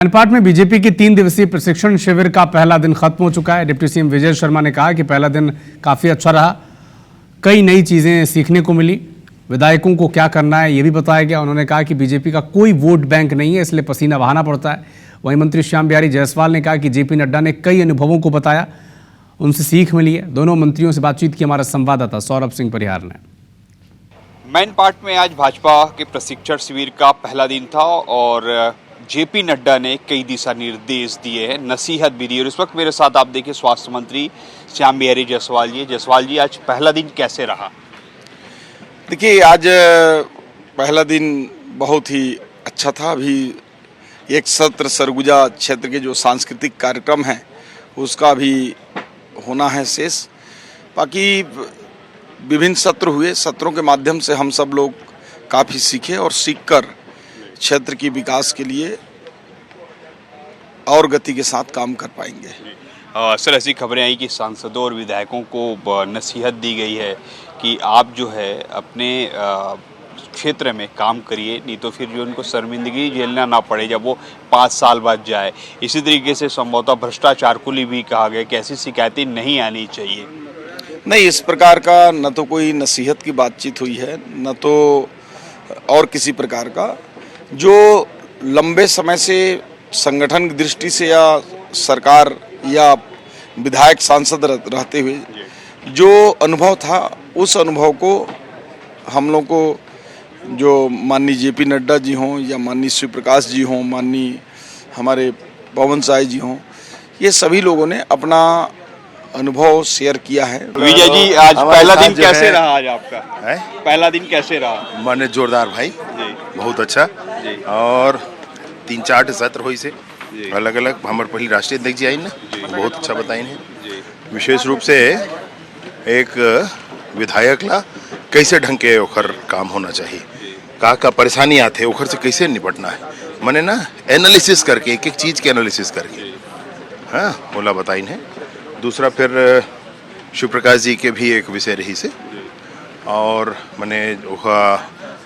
मैनपाट में बीजेपी की 3 दिवसीय प्रशिक्षण शिविर का पहला दिन खत्म हो चुका है। डिप्टी सीएम विजय शर्मा ने कहा कि पहला दिन काफी अच्छा रहा, कई नई चीजें सीखने को मिली, विधायकों को क्या करना है ये भी बताया गया। उन्होंने कहा कि बीजेपी का कोई वोट बैंक नहीं है, इसलिए पसीना बहाना पड़ता है। वहीं मंत्री श्याम बिहारी जायसवाल ने कहा कि जेपी नड्डा ने कई अनुभवों को बताया, उनसे सीख मिली है। दोनों मंत्रियों से बातचीत की हमारा संवाददाता सौरभ सिंह परिहार ने। मैनपाट में आज भाजपा के प्रशिक्षण शिविर का पहला दिन था और जेपी नड्डा ने कई दिशा निर्देश दिए हैं, नसीहत भी दी। और इस वक्त मेरे साथ आप देखिए स्वास्थ्य मंत्री श्याम बिहारी जायसवाल जी। जायसवाल जी, आज पहला दिन कैसे रहा? देखिए, आज पहला दिन बहुत ही अच्छा था। अभी एक सत्र सरगुजा क्षेत्र के जो सांस्कृतिक कार्यक्रम हैं उसका भी होना है शेष। बाकी विभिन्न सत्र हुए, सत्रों के माध्यम से हम सब लोग काफ़ी सीखे और सीखकर क्षेत्र की विकास के लिए और गति के साथ काम कर पाएंगे। सर, ऐसी खबरें आई कि सांसदों और विधायकों को नसीहत दी गई है कि आप जो है अपने क्षेत्र में काम करिए, नहीं तो फिर जो उनको शर्मिंदगी झेलना ना पड़े जब वो 5 साल बाद जाए। इसी तरीके से संभवतः भ्रष्टाचार को भी कहा गया कि ऐसी शिकायतें नहीं आनी चाहिए। नहीं, इस प्रकार का न तो कोई नसीहत की बातचीत हुई है, न तो और किसी प्रकार का। जो लंबे समय से संगठन की दृष्टि से या सरकार या विधायक सांसद रहते हुए जो अनुभव था, उस अनुभव को हम लोग को, जो माननीय जेपी नड्डा जी हों या माननीय शिव प्रकाश जी हों, माननीय हमारे पवन साय जी हों, ये सभी लोगों ने अपना अनुभव शेयर किया है। विजय जी, आज पहला दिन कैसे रहा? आज आपका है? पहला दिन कैसे रहा? माने जोरदार भाई जी, बहुत अच्छा जी। और 3-4 सत्र हुई से अलग अलग हमारे पहली राष्ट्रीय अध्यक्ष जी आई ना, बहुत अच्छा बताई ने। विशेष रूप से एक विधायक ला कैसे ढंग के ओखर काम होना चाहिए, का परेशानी आते ओखर से कैसे निपटना है, मने ना एनालिसिस करके एक एक चीज के एनालिसिस करके हाँ बोला बताई ने। दूसरा फिर शिव प्रकाश जी के भी एक विषय रही से और मने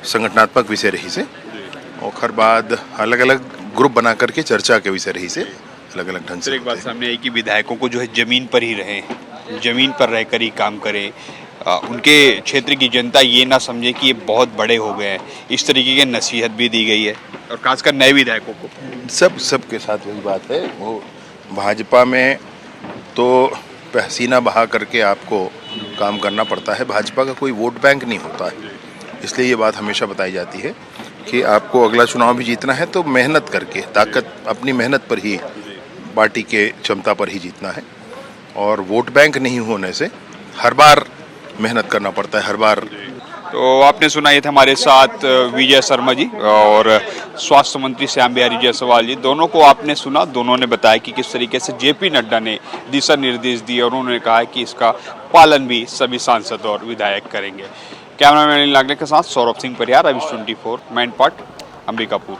संगठनात्मक विषय रही से, और बाद अलग अलग ग्रुप बना करके चर्चा के विषय रही से अलग अलग ढंग से। एक बात सामने आई कि विधायकों को जो है जमीन पर ही रहे, जमीन पर रहकर ही काम करें, उनके क्षेत्र की जनता ये ना समझे कि ये बहुत बड़े हो गए हैं, इस तरीके की नसीहत भी दी गई है। और खासकर नए विधायकों को सब के साथ वही बात है। वो भाजपा में तो पसीना बहा करके आपको काम करना पड़ता है, भाजपा का कोई वोट बैंक नहीं होता है। इसलिए ये बात हमेशा बताई जाती है कि आपको अगला चुनाव भी जीतना है तो मेहनत करके, ताकत अपनी मेहनत पर ही, पार्टी के क्षमता पर ही जीतना है। और वोट बैंक नहीं होने से हर बार मेहनत करना पड़ता है, हर बार। तो आपने सुना, ये थे हमारे साथ विजय शर्मा जी और स्वास्थ्य मंत्री श्याम बिहारी जायसवाल जी। दोनों को आपने सुना, दोनों ने बताया कि किस तरीके से जेपी नड्डा ने दिशा निर्देश दिए और उन्होंने कहा कि इसका पालन भी सभी सांसद और विधायक करेंगे। कैमरामैन लागने के साथ सौरभ सिंह परिहार, अभी 24 मैनपाट, अंबिकापुर।